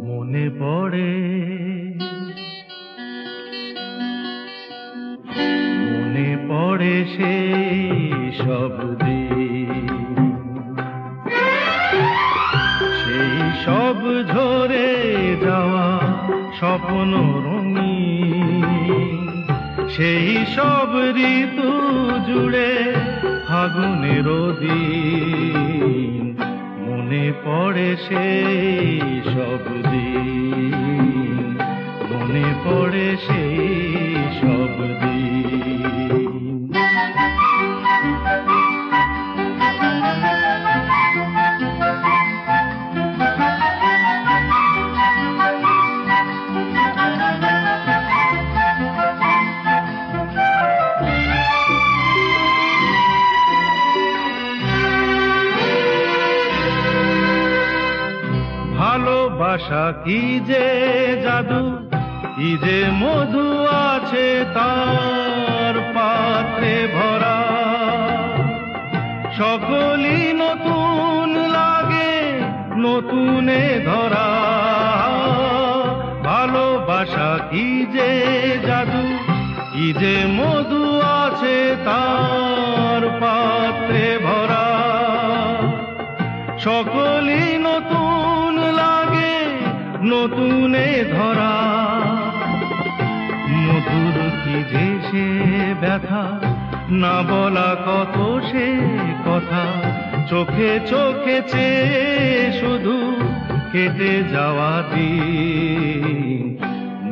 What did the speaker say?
মনে পড়ে মনে পড়ে সেই সব দিন, সেই সব ঝরে যাওয়া স্বপ্ন রঙিন, সেই সব ঋতু জুড়ে ফাগুনের দিন। মনে পড়ে সেই সব দিন, মনে পড়ে সেই সব দিন। ভালোবাসা কি যে জাদু, কি যে মধু আছে তার পাত্রে ভরা। সকলই নতুন লাগে নতুনে ধরা। ভালোবাসা কি যে জাদু, কি যে মধু আছে তার পাত্রে ভরা। সকলই নতুন লাগে নতুনে ধরা। মধুর কি যে সে ব্যথা, না বলা কত সে কথা। চোখে চোখে চেয়ে শুধু কেটে যাওয়া দিন।